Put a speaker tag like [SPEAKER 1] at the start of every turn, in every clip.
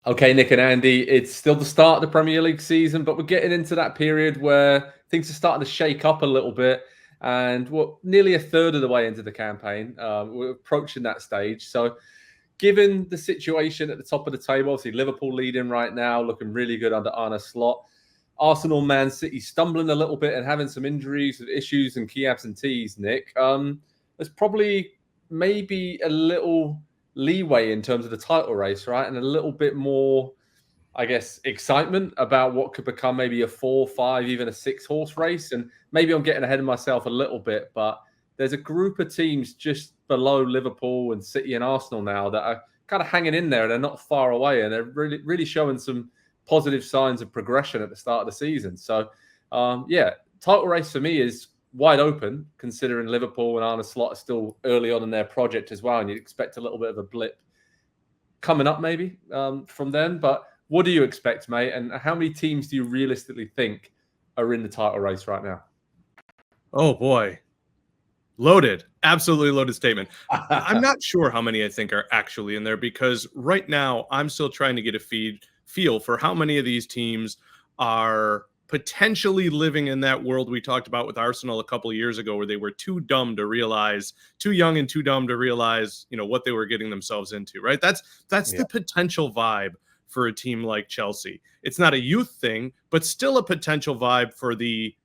[SPEAKER 1] Okay, Nick and Andy, it's still the start of the Premier League season, but we're getting into that period where things are starting to shake up a little bit. And we're nearly a third of the way into the campaign. We're approaching that stage. So, given the situation at the top of the table, obviously Liverpool leading right now, looking really good under Arne Slot. Arsenal, Man City stumbling a little bit and having some injuries, issues, and key absentees, Nick. There's probably maybe a little leeway in terms of the title race, right? And a little bit more, I guess, excitement about what could become maybe a 4, 5, even a 6-horse race. And maybe I'm getting ahead of myself a little bit, but there's a group of teams just below Liverpool and City and Arsenal now that are kind of hanging in there. They're not far away, and they're really showing some positive signs of progression at the start of the season. So, title race for me is wide open, considering Liverpool and Arne Slot are still early on in their project as well, and you'd expect a little bit of a blip coming up maybe from them. But what do you expect, mate? And how many teams do you realistically think are in the title race right now?
[SPEAKER 2] Oh, boy. Loaded. Absolutely loaded statement. I'm not sure how many I think are actually in there, because right now I'm still trying to get a feel for how many of these teams are potentially living in that world we talked about with Arsenal a couple of years ago, where they were too young and too dumb to realize, what they were getting themselves into, right? That's the potential vibe for a team like Chelsea. It's not a youth thing, but still a potential vibe for the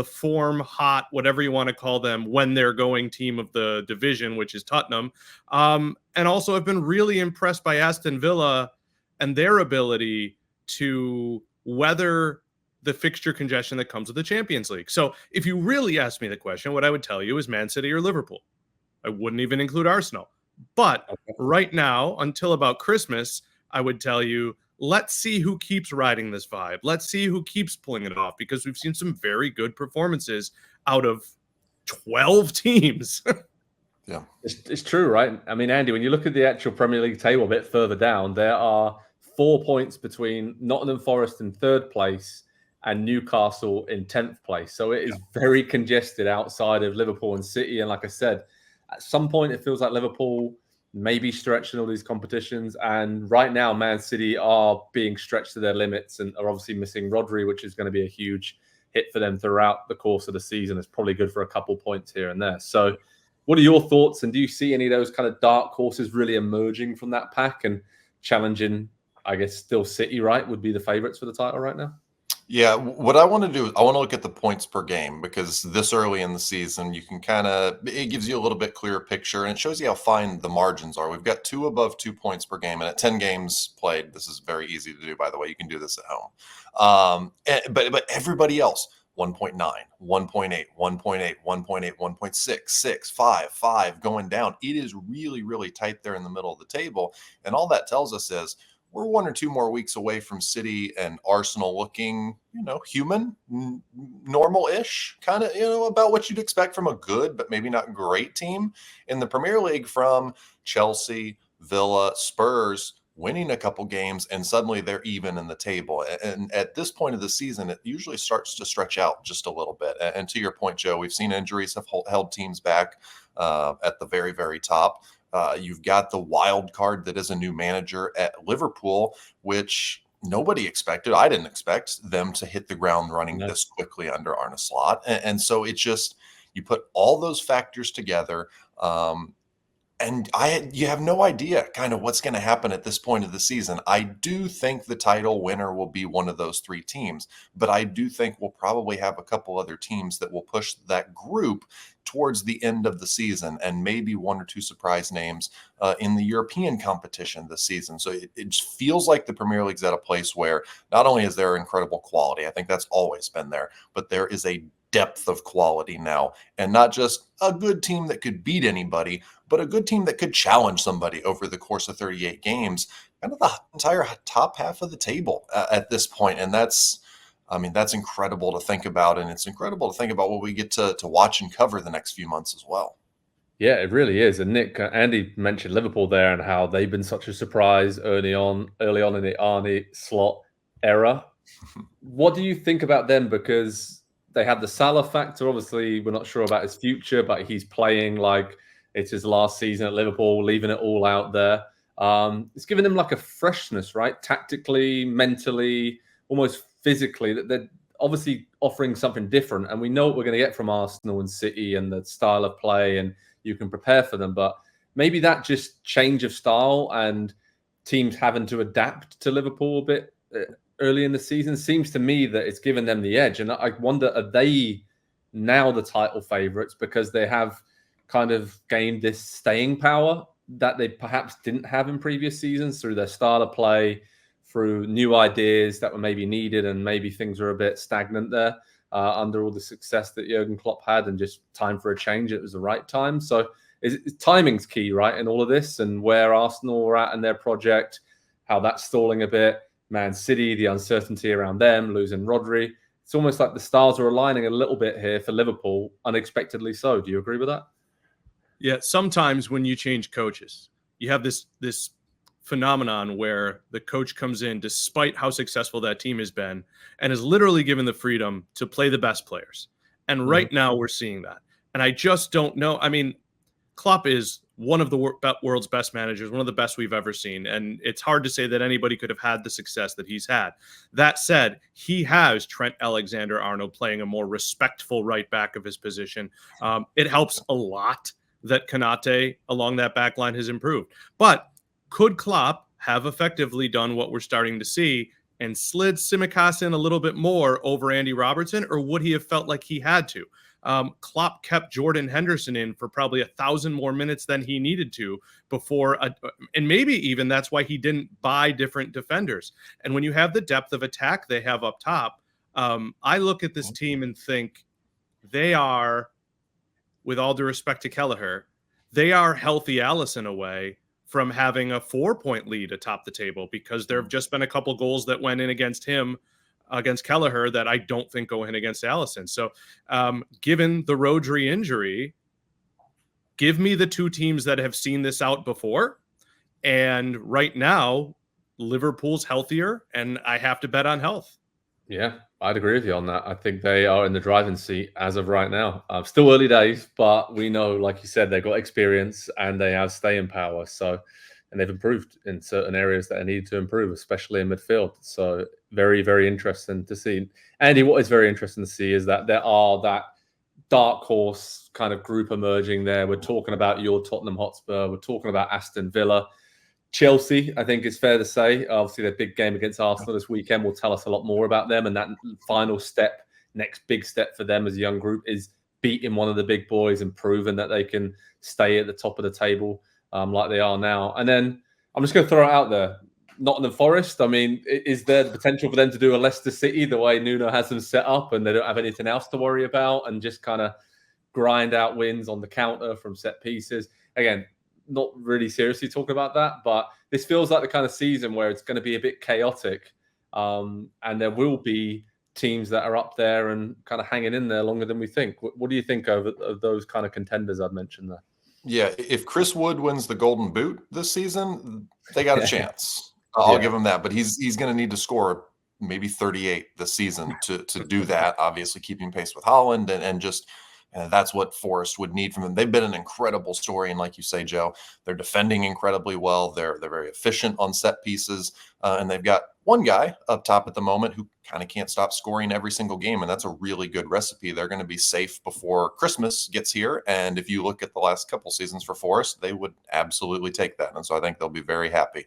[SPEAKER 2] form, hot, whatever you want to call them, when they're going team of the division, which is Tottenham. And also I've been really impressed by Aston Villa and their ability to weather the fixture congestion that comes with the Champions League. So if you really ask me the question, what I would tell you is Man City or Liverpool. I wouldn't even include Arsenal. But right now, until about Christmas, I would tell you, let's see who keeps riding this vibe. Let's see who keeps pulling it off, because we've seen some very good performances out of 12 teams.
[SPEAKER 1] Yeah, it's true, right? I mean, Andy, when you look at the actual Premier League table a bit further down, there are 4 points between Nottingham Forest in 3rd place and Newcastle in 10th place. So it is very congested outside of Liverpool and City. And like I said, at some point it feels like Liverpool maybe stretching all these competitions. And right now, Man City are being stretched to their limits and are obviously missing Rodri, which is going to be a huge hit for them throughout the course of the season. It's probably good for a couple points here and there. So what are your thoughts? And do you see any of those kind of dark horses really emerging from that pack and challenging, I guess, still City, right, would be the favourites for the title right now?
[SPEAKER 3] Yeah, what I want to do is I want to look at the points per game, because this early in the season, you can it gives you a little bit clearer picture, and it shows you how fine the margins are. We've got 2 above 2 points per game, and at 10 games played, this is very easy to do, by the way. You can do this at home. But everybody else, 1.9, 1.8, 1.8, 1.8, 1.6, 6, 5, 5 going down. It is really, really tight there in the middle of the table. And all that tells us is we're 1 or 2 more weeks away from City and Arsenal looking, human, normal-ish, kind of, about what you'd expect from a good but maybe not great team in the Premier League, from Chelsea, Villa, Spurs winning a couple games, and suddenly they're even in the table. And at this point of the season, it usually starts to stretch out just a little bit. And to your point, Joe, we've seen injuries have held teams back at the very, very top. You've got the wild card that is a new manager at Liverpool, which nobody expected. I didn't expect them to hit the ground running this quickly under Arne Slot. And so it's just, you put all those factors together, and you have no idea kind of what's going to happen at this point of the season. I do think the title winner will be one of those 3 teams, but I do think we'll probably have a couple other teams that will push that group towards the end of the season, and maybe 1 or 2 surprise names in the European competition this season. So it just feels like the Premier League's at a place where not only is there incredible quality, I think that's always been there, but there is a depth of quality now, and not just a good team that could beat anybody, but a good team that could challenge somebody over the course of 38 games, kind of the entire top half of the table at this point. And that's incredible to think about. And it's incredible to think about what we get to watch and cover the next few months as well.
[SPEAKER 1] Yeah, it really is. And Nick, Andy mentioned Liverpool there and how they've been such a surprise early on in the Arne Slot era. What do you think about them? Because they have the Salah factor. Obviously, we're not sure about his future, but he's playing like it's his last season at Liverpool, leaving it all out there. It's given them like a freshness, right? Tactically, mentally, almost physically, that they're obviously offering something different. And we know what we're going to get from Arsenal and City and the style of play, and you can prepare for them. But maybe that just change of style and teams having to adapt to Liverpool a bit early in the season seems to me that it's given them the edge. And I wonder, are they now the title favourites because they have kind of gained this staying power that they perhaps didn't have in previous seasons through their style of play, through new ideas that were maybe needed, and maybe things were a bit stagnant there under all the success that Jurgen Klopp had, and just time for a change. It was the right time. So timing's key, right, in all of this, and where Arsenal are at in their project, how that's stalling a bit. Man City, the uncertainty around them, losing Rodri. It's almost like the stars are aligning a little bit here for Liverpool, unexpectedly so. Do you agree with that?
[SPEAKER 2] Yeah, sometimes when you change coaches, you have this phenomenon where the coach comes in despite how successful that team has been and is literally given the freedom to play the best players. And right now we're seeing that. And I just don't know. I mean, Klopp is one of the world's best managers, one of the best we've ever seen. And it's hard to say that anybody could have had the success that he's had. That said, he has Trent Alexander-Arnold playing a more respectful right back of his position. It helps a lot that Konate along that back line has improved. But could Klopp have effectively done what we're starting to see and slid Tsimikas in a little bit more over Andy Robertson, or would he have felt like he had to? Klopp kept Jordan Henderson in for probably 1,000 more minutes than he needed to before, and maybe even that's why he didn't buy different defenders. And when you have the depth of attack they have up top, I look at this team and think they are, with all due respect to Kelleher, they are healthy Alisson away from having a 4-point lead atop the table, because there have just been a couple goals that went in against him, against Kelleher, that I don't think go in against Alisson. So given the Rodri injury, give me the two teams that have seen this out before. And right now, Liverpool's healthier, and I have to bet on health.
[SPEAKER 1] Yeah, I'd agree with you on that. I think they are in the driving seat as of right now. Still early days, but we know, like you said, they've got experience and they have staying power. So, and they've improved in certain areas that they need to improve, especially in midfield. So very, very interesting to see. Andy, what is very interesting to see is that there are that dark horse kind of group emerging there. We're talking about your Tottenham Hotspur. We're talking about Aston Villa. Chelsea, I think it's fair to say, obviously their big game against Arsenal this weekend will tell us a lot more about them. And that final step, next big step for them as a young group, is beating one of the big boys and proving that they can stay at the top of the table like they are now. And then I'm just going to throw it out there. Nottingham Forest, I mean, is there the potential for them to do a Leicester City the way Nuno has them set up and they don't have anything else to worry about and just kind of grind out wins on the counter from set pieces? Again, not really seriously talking about that, but this feels like the kind of season where it's going to be a bit chaotic, and there will be teams that are up there and kind of hanging in there longer than we think. What do you think of those kind of contenders I've mentioned there?
[SPEAKER 3] Yeah, if Chris Wood wins the Golden Boot this season, they got a chance. I'll give him that, but he's going to need to score maybe 38 this season to do that. Obviously, keeping pace with Haaland and just. And that's what Forest would need from them. They've been an incredible story. And like you say, Joe, they're defending incredibly well. They're very efficient on set pieces. And they've got one guy up top at the moment who kind of can't stop scoring every single game. And that's a really good recipe. They're going to be safe before Christmas gets here. And if you look at the last couple seasons for Forest, they would absolutely take that. And so I think they'll be very happy.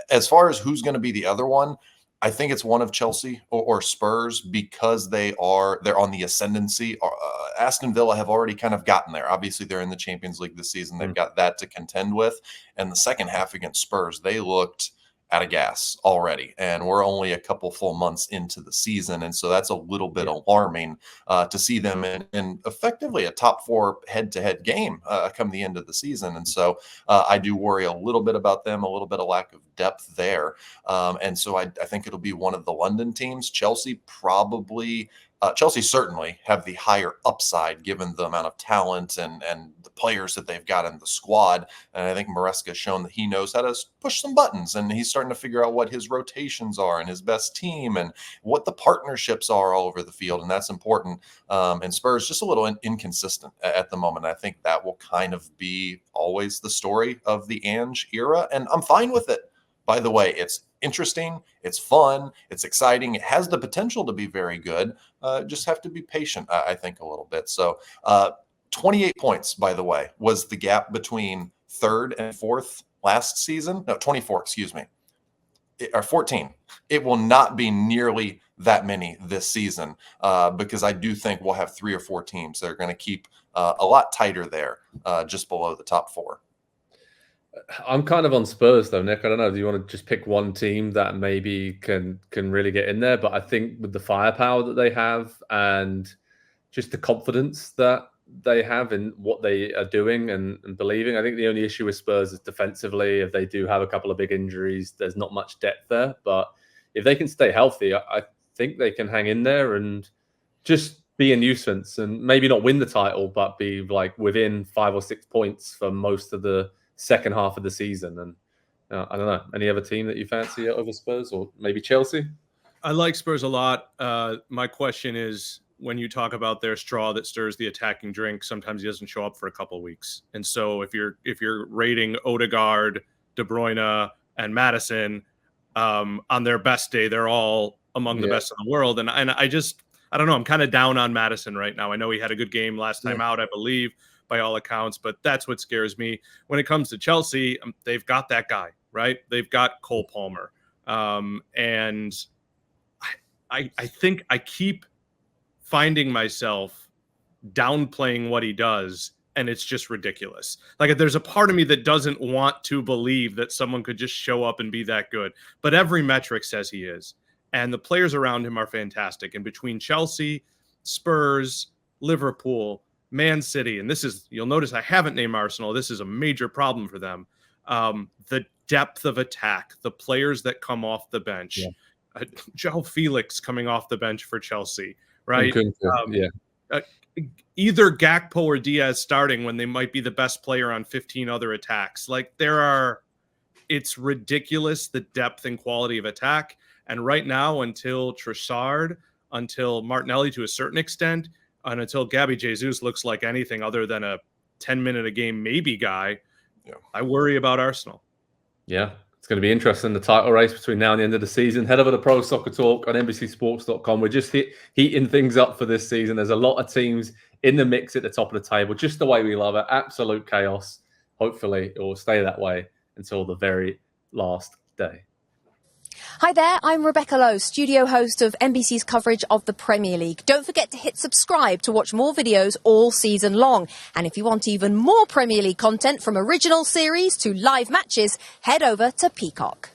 [SPEAKER 3] As far as who's going to be the other one, I think it's one of Chelsea or Spurs, because they're on the ascendancy. Aston Villa have already kind of gotten there. Obviously, they're in the Champions League this season. They've got that to contend with. And the second half against Spurs, they looked out of gas already. And we're only a couple full months into the season. And so that's a little bit alarming to see them in effectively a top four head-to-head game come the end of the season. And so I do worry a little bit about them, a little bit of lack of depth there. And so I think it'll be one of the London teams. Chelsea certainly have the higher upside given the amount of talent and the players that they've got in the squad. And I think Maresca has shown that he knows how to push some buttons, and he's starting to figure out what his rotations are and his best team and what the partnerships are all over the field. And that's important. And Spurs just a little inconsistent at the moment. I think that will kind of be always the story of the Ange era. And I'm fine with it. By the way, it's interesting, it's fun, it's exciting, it has the potential to be very good. Just have to be patient, I think, a little bit. So 28 points, by the way, was the gap between third and fourth last season. No, 24, excuse me. Or 14. It will not be nearly that many this season because I do think we'll have 3 or 4 teams that are going to keep a lot tighter there, just below the top 4.
[SPEAKER 1] I'm kind of on Spurs though, Nick. I don't know. Do you want to just pick one team that maybe can really get in there? But I think with the firepower that they have and just the confidence that they have in what they are doing and believing, I think the only issue with Spurs is defensively. If they do have a couple of big injuries, there's not much depth there. But if they can stay healthy, I think they can hang in there and just be a nuisance and maybe not win the title, but be like within 5 or 6 points for most of the second half of the season. And I don't know, any other team that you fancy over Spurs, or maybe Chelsea?
[SPEAKER 2] I like Spurs a lot. My question is, when you talk about their straw that stirs the attacking drink, sometimes he doesn't show up for a couple of weeks. And so if you're rating Odegaard, De Bruyne, and Maddison on their best day, they're all among the best in the world. And I don't know, I'm kind of down on Maddison right now. I know he had a good game last time out, I believe, by all accounts, but that's what scares me. When it comes to Chelsea, they've got that guy, right? They've got Cole Palmer. And I think I keep finding myself downplaying what he does, and it's just ridiculous. Like, there's a part of me that doesn't want to believe that someone could just show up and be that good, but every metric says he is. And the players around him are fantastic. And between Chelsea, Spurs, Liverpool, Man City, and this is, you'll notice I haven't named Arsenal. This is a major problem for them. The depth of attack, the players that come off the bench, Joe Felix coming off the bench for Chelsea, right? Either Gakpo or Diaz starting when they might be the best player on 15 other attacks. Like, it's ridiculous, the depth and quality of attack. And right now, until Trossard, until Martinelli to a certain extent, and until Gabby Jesus looks like anything other than a 10-minute-a-game maybe guy, I worry about Arsenal.
[SPEAKER 1] Yeah, it's going to be interesting, the title race between now and the end of the season. Head over to Pro Soccer Talk on NBCSports.com. We're just heating things up for this season. There's a lot of teams in the mix at the top of the table, just the way we love it. Absolute chaos. Hopefully, it will stay that way until the very last day.
[SPEAKER 4] Hi there, I'm Rebecca Lowe, studio host of NBC's coverage of the Premier League. Don't forget to hit subscribe to watch more videos all season long. And if you want even more Premier League content, from original series to live matches, head over to Peacock.